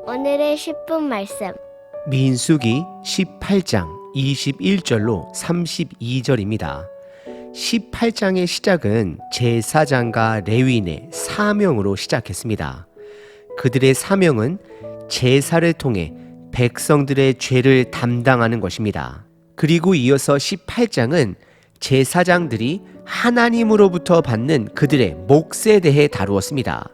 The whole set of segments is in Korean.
오늘의 10분 말씀. 민수기 18장 21절로 32절입니다. 18장의 시작은 제사장과 레위인의 사명으로 시작했습니다. 그들의 사명은 제사를 통해 백성들의 죄를 담당하는 것입니다. 그리고 이어서 18장은 제사장들이 하나님으로부터 받는 그들의 몫에 대해 다루었습니다.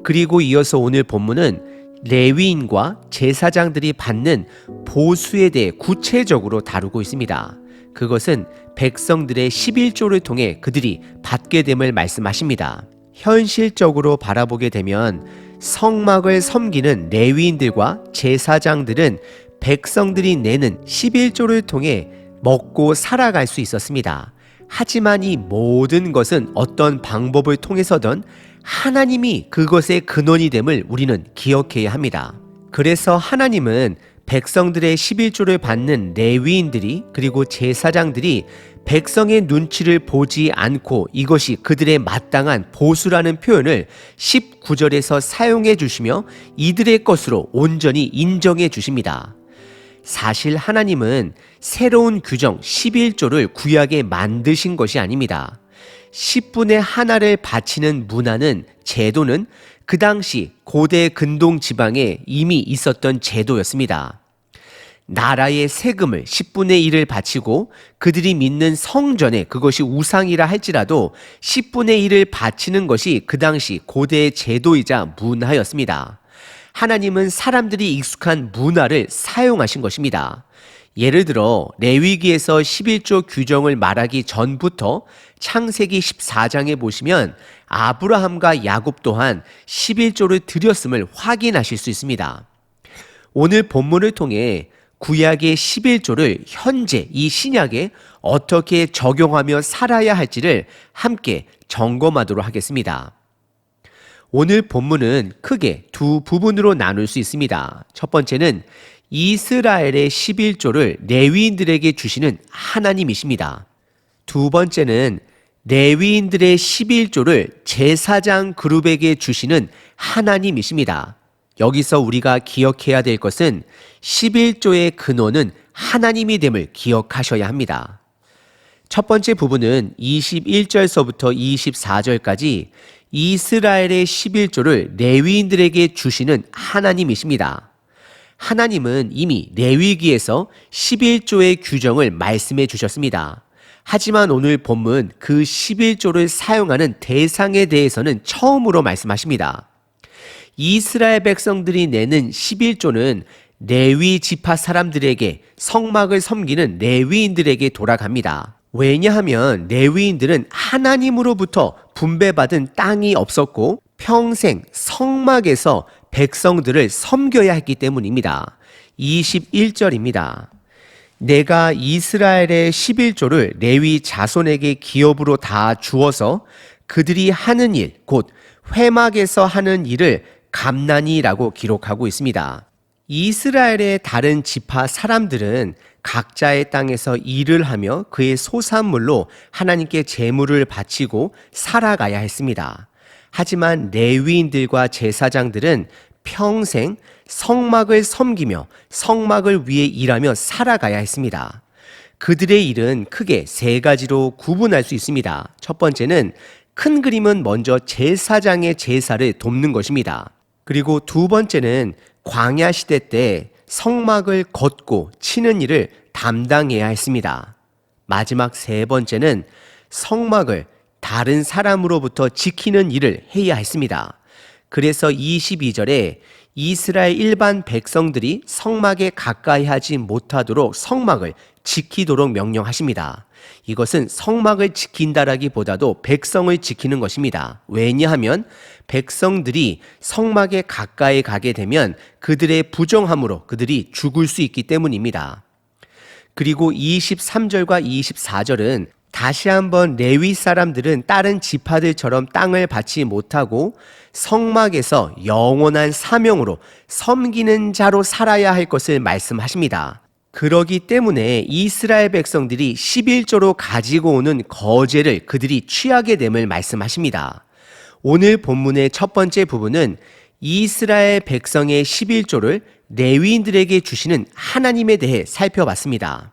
그리고 이어서 오늘 본문은 레위인과 제사장들이 받는 보수에 대해 구체적으로 다루고 있습니다. 그것은 백성들의 11조를 통해 그들이 받게 됨을 말씀하십니다. 현실적으로 바라보게 되면 성막을 섬기는 레위인들과 제사장들은 백성들이 내는 11조를 통해 먹고 살아갈 수 있었습니다. 하지만 이 모든 것은 어떤 방법을 통해서든 하나님이 그것의 근원이 됨을 우리는 기억해야 합니다. 그래서 하나님은 백성들의 11조를 받는 레위인들이 그리고 제사장들이 백성의 눈치를 보지 않고 이것이 그들의 마땅한 보수라는 표현을 19절에서 사용해 주시며 이들의 것으로 온전히 인정해 주십니다. 사실 하나님은 새로운 규정 11조를 구약에 만드신 것이 아닙니다. 10분의 하나를 바치는 문화는 제도는 그 당시 고대 근동 지방에 이미 있었던 제도였습니다. 나라의 세금을 10분의 1을 바치고 그들이 믿는 성전에 그것이 우상이라 할지라도 10분의 1을 바치는 것이 그 당시 고대의 제도이자 문화였습니다. 하나님은 사람들이 익숙한 문화를 사용하신 것입니다. 예를 들어 레위기에서 11조 규정을 말하기 전부터 창세기 14장에 보시면 아브라함과 야곱 또한 11조를 드렸음을 확인하실 수 있습니다. 오늘 본문을 통해 구약의 11조를 현재 이 신약에 어떻게 적용하며 살아야 할지를 함께 점검하도록 하겠습니다. 오늘 본문은 크게 두 부분으로 나눌 수 있습니다. 첫 번째는 이스라엘의 11조를 레위인들에게 주시는 하나님이십니다. 두 번째는 레위인들의 11조를 제사장 그룹에게 주시는 하나님이십니다. 여기서 우리가 기억해야 될 것은 11조의 근원은 하나님이 됨을 기억하셔야 합니다. 첫 번째 부분은 21절서부터 24절까지 이스라엘의 11조를 레위인들에게 주시는 하나님이십니다. 하나님은 이미 레위기에서 11조의 규정을 말씀해 주셨습니다. 하지만 오늘 본문 그 11조를 사용하는 대상에 대해서는 처음으로 말씀하십니다. 이스라엘 백성들이 내는 11조는 레위 지파 사람들에게 성막을 섬기는 레위인들에게 돌아갑니다. 왜냐하면 레위인들은 하나님으로부터 분배받은 땅이 없었고 평생 성막에서 백성들을 섬겨야 했기 때문입니다. 21절입니다. 내가 이스라엘의 11조를 레위 자손에게 기업으로 다 주어서 그들이 하는 일, 곧 회막에서 하는 일을 감나니라고 기록하고 있습니다. 이스라엘의 다른 지파 사람들은 각자의 땅에서 일을 하며 그의 소산물로 하나님께 제물을 바치고 살아가야 했습니다. 하지만 레위인들과 제사장들은 평생 성막을 섬기며 성막을 위해 일하며 살아가야 했습니다. 그들의 일은 크게 세 가지로 구분할 수 있습니다. 첫 번째는 큰 그림은 먼저 제사장의 제사를 돕는 것입니다. 그리고 두 번째는 광야 시대 때 성막을 걷고 치는 일을 담당해야 했습니다. 마지막 세 번째는 성막을 다른 사람으로부터 지키는 일을 해야 했습니다. 그래서 22절에 이스라엘 일반 백성들이 성막에 가까이 하지 못하도록 성막을 지키도록 명령하십니다. 이것은 성막을 지킨다라기보다도 백성을 지키는 것입니다. 왜냐하면 백성들이 성막에 가까이 가게 되면 그들의 부정함으로 그들이 죽을 수 있기 때문입니다. 그리고 23절과 24절은 다시 한번 레위 사람들은 다른 지파들처럼 땅을 받지 못하고 성막에서 영원한 사명으로 섬기는 자로 살아야 할 것을 말씀하십니다. 그러기 때문에 이스라엘 백성들이 11조로 가지고 오는 거제를 그들이 취하게 됨을 말씀하십니다. 오늘 본문의 첫 번째 부분은 이스라엘 백성의 11조를 레위인들에게 주시는 하나님에 대해 살펴봤습니다.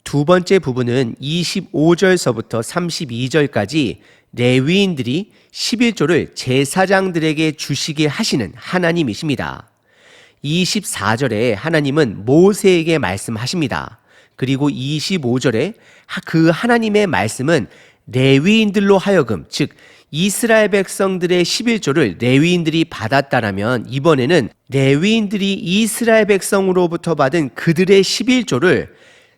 두 번째 부분은 25절서부터 32절까지 레위인들이 11조를 제사장들에게 주시게 하시는 하나님이십니다. 24절에 하나님은 모세에게 말씀하십니다. 그리고 25절에 그 하나님의 말씀은 레위인들로 하여금, 즉 이스라엘 백성들의 11조를 레위인들이 받았다라면 이번에는 레위인들이 이스라엘 백성으로부터 받은 그들의 11조를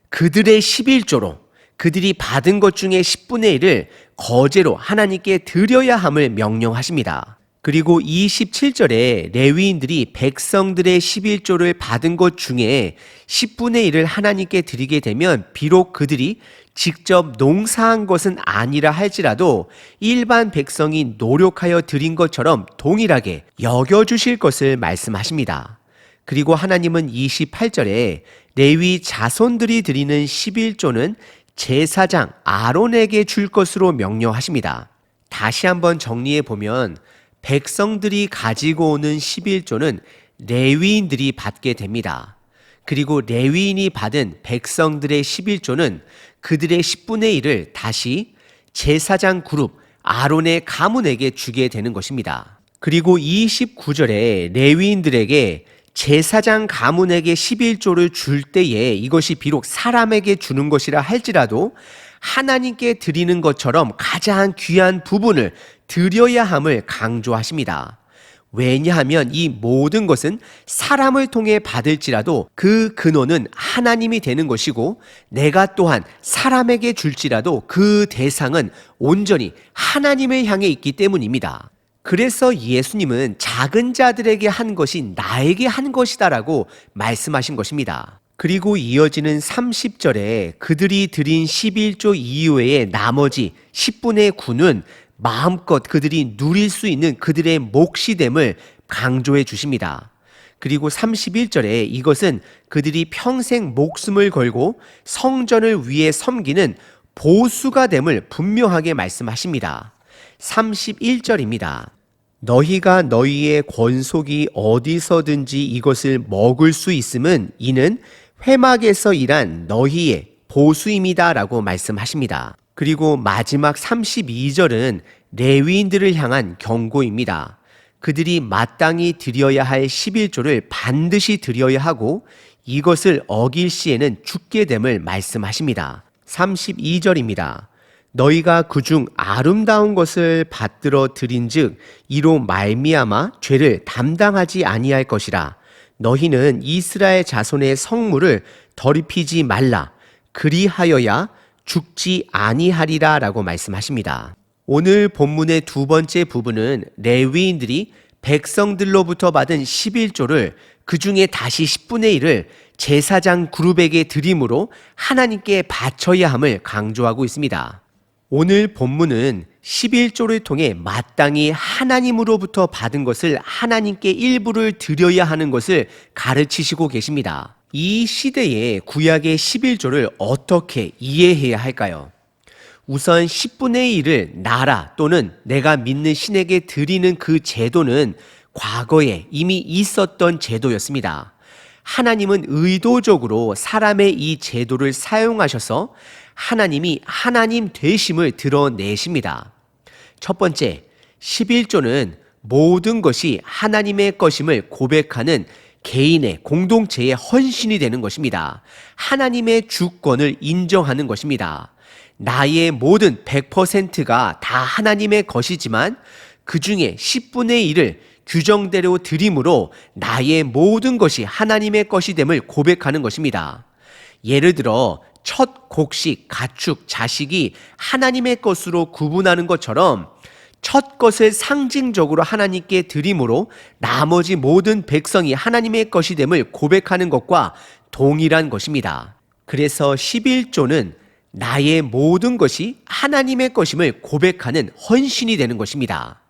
그들의 11조로 그들이 받은 것 중에 10분의 1을 거제로 하나님께 드려야 함을 명령하십니다. 그리고 27절에 레위인들이 백성들의 11조를 받은 것 중에 10분의 1을 하나님께 드리게 되면 비록 그들이 직접 농사한 것은 아니라 할지라도 일반 백성이 노력하여 드린 것처럼 동일하게 여겨주실 것을 말씀하십니다. 그리고 하나님은 28절에 레위 자손들이 드리는 11조는 제사장 아론에게 줄 것으로 명령하십니다. 다시 한번 정리해 보면 백성들이 가지고 오는 11조는 레위인들이 받게 됩니다. 그리고 레위인이 받은 백성들의 11조는 그들의 10분의 1을 다시 제사장 그룹 아론의 가문에게 주게 되는 것입니다. 그리고 29절에 레위인들에게 제사장 가문에게 11조를 줄 때에 이것이 비록 사람에게 주는 것이라 할지라도 하나님께 드리는 것처럼 가장 귀한 부분을 드려야 함을 강조하십니다. 왜냐하면 이 모든 것은 사람을 통해 받을지라도 그 근원은 하나님이 되는 것이고 내가 또한 사람에게 줄지라도 그 대상은 온전히 하나님을 향해 있기 때문입니다. 그래서 예수님은 작은 자들에게 한 것이 나에게 한 것이다라고 말씀하신 것입니다. 그리고 이어지는 30절에 그들이 드린 11조 이후에 나머지 10분의 9는 마음껏 그들이 누릴 수 있는 그들의 몫이 됨을 강조해 주십니다. 그리고 31절에 이것은 그들이 평생 목숨을 걸고 성전을 위해 섬기는 보수가 됨을 분명하게 말씀하십니다. 31절입니다. 너희가 너희의 권속이 어디서든지 이것을 먹을 수 있음은 이는 회막에서 일한 너희의 보수임이다 라고 말씀하십니다. 그리고 마지막 32절은 레위인들을 향한 경고입니다. 그들이 마땅히 드려야 할 11조를 반드시 드려야 하고 이것을 어길 시에는 죽게 됨을 말씀하십니다. 32절입니다. 너희가 그중 아름다운 것을 받들어 드린즉 이로 말미암아 죄를 담당하지 아니할 것이라. 너희는 이스라엘 자손의 성물을 더럽히지 말라. 그리하여야 죽지 아니하리라 라고 말씀하십니다. 오늘 본문의 두 번째 부분은 레위인들이 백성들로부터 받은 11조를 그 중에 다시 10분의 1을 제사장 그룹에게 드림으로 하나님께 바쳐야 함을 강조하고 있습니다. 오늘 본문은 11조를 통해 마땅히 하나님으로부터 받은 것을 하나님께 일부를 드려야 하는 것을 가르치시고 계십니다. 이 시대에 구약의 11조를 어떻게 이해해야 할까요? 우선 10분의 1을 나라 또는 내가 믿는 신에게 드리는 그 제도는 과거에 이미 있었던 제도였습니다. 하나님은 의도적으로 사람의 이 제도를 사용하셔서 하나님이 하나님 되심을 드러내십니다. 첫 번째, 11조는 모든 것이 하나님의 것임을 고백하는 개인의 공동체의 헌신이 되는 것입니다. 하나님의 주권을 인정하는 것입니다. 나의 모든 100%가 다 하나님의 것이지만 그 중에 10분의 1을 규정대로 드림으로 나의 모든 것이 하나님의 것이 됨을 고백하는 것입니다. 예를 들어 첫 곡식, 가축, 자식이 하나님의 것으로 구분하는 것처럼 첫 것을 상징적으로 하나님께 드림으로 나머지 모든 백성이 하나님의 것이 됨을 고백하는 것과 동일한 것입니다. 그래서 11조는 나의 모든 것이 하나님의 것임을 고백하는 헌신이 되는 것입니다.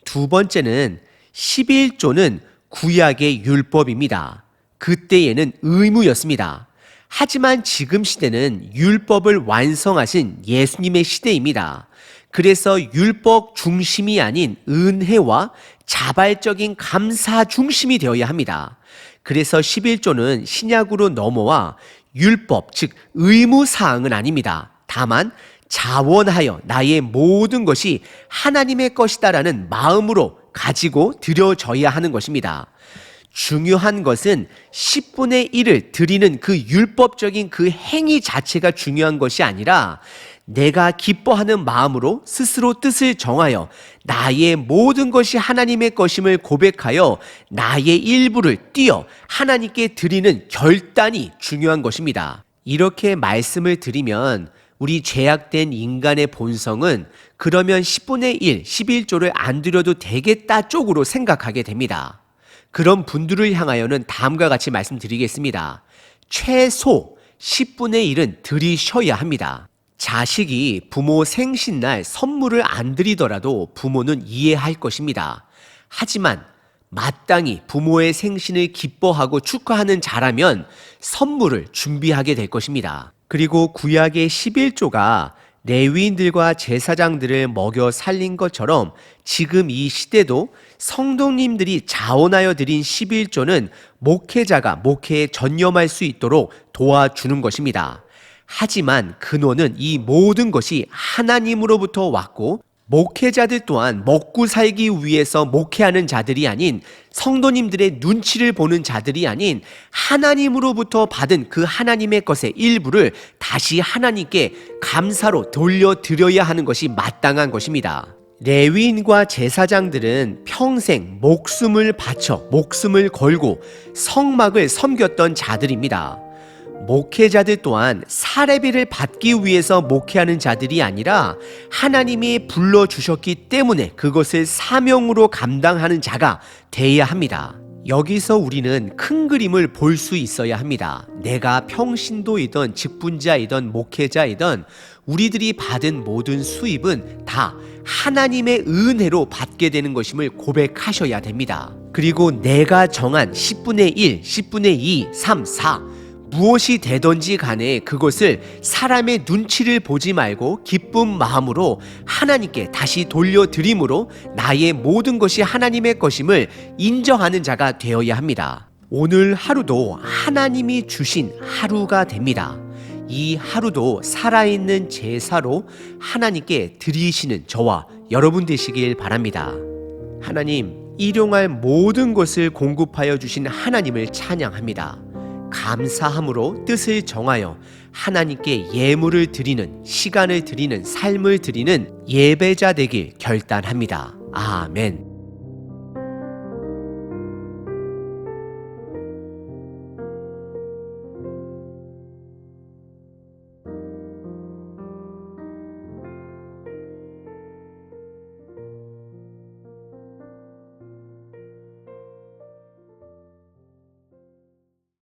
두 번째는 11조는 구약의 율법입니다. 그때에는 의무였습니다. 하지만 지금 시대는 율법을 완성하신 예수님의 시대입니다. 그래서 율법 중심이 아닌 은혜와 자발적인 감사 중심이 되어야 합니다. 그래서 11조는 신약으로 넘어와 율법, 즉 의무사항은 아닙니다. 다만 자원하여 나의 모든 것이 하나님의 것이다라는 마음으로 가지고 드려져야 하는 것입니다. 중요한 것은 10분의 1을 드리는 그 율법적인 그 행위 자체가 중요한 것이 아니라 내가 기뻐하는 마음으로 스스로 뜻을 정하여 나의 모든 것이 하나님의 것임을 고백하여 나의 일부를 띄어 하나님께 드리는 결단이 중요한 것입니다. 이렇게 말씀을 드리면 우리 죄악된 인간의 본성은 그러면 10분의 1, 11조를 안 드려도 되겠다 쪽으로 생각하게 됩니다. 그런 분들을 향하여는 다음과 같이 말씀드리겠습니다. 최소 10분의 1은 드리셔야 합니다. 자식이 부모 생신날 선물을 안 드리더라도 부모는 이해할 것입니다. 하지만 마땅히 부모의 생신을 기뻐하고 축하하는 자라면 선물을 준비하게 될 것입니다. 그리고 구약의 11조가 레위인들과 제사장들을 먹여 살린 것처럼 지금 이 시대도 성도님들이 자원하여 드린 11조는 목회자가 목회에 전념할 수 있도록 도와주는 것입니다. 하지만 근원은 이 모든 것이 하나님으로부터 왔고 목회자들 또한 먹고 살기 위해서 목회하는 자들이 아닌 성도님들의 눈치를 보는 자들이 아닌 하나님으로부터 받은 그 하나님의 것의 일부를 다시 하나님께 감사로 돌려드려야 하는 것이 마땅한 것입니다. 레위인과 제사장들은 평생 목숨을 바쳐 목숨을 걸고 성막을 섬겼던 자들입니다. 목회자들 또한 사례비를 받기 위해서 목회하는 자들이 아니라 하나님이 불러주셨기 때문에 그것을 사명으로 감당하는 자가 돼야 합니다. 여기서 우리는 큰 그림을 볼 수 있어야 합니다. 내가 평신도이든 직분자이든 목회자이든 우리들이 받은 모든 수입은 다 하나님의 은혜로 받게 되는 것임을 고백하셔야 됩니다. 그리고 내가 정한 10분의 1, 10분의 2, 3, 4 무엇이 되든지 간에 그것을 사람의 눈치를 보지 말고 기쁜 마음으로 하나님께 다시 돌려드림으로 나의 모든 것이 하나님의 것임을 인정하는 자가 되어야 합니다. 오늘 하루도 하나님이 주신 하루가 됩니다. 이 하루도 살아있는 제사로 하나님께 드리시는 저와 여러분 되시길 바랍니다. 하나님, 일용할 모든 것을 공급하여 주신 하나님을 찬양합니다. 감사함으로 뜻을 정하여 하나님께 예물을 드리는, 시간을 드리는, 삶을 드리는 예배자 되길 결단합니다. 아멘.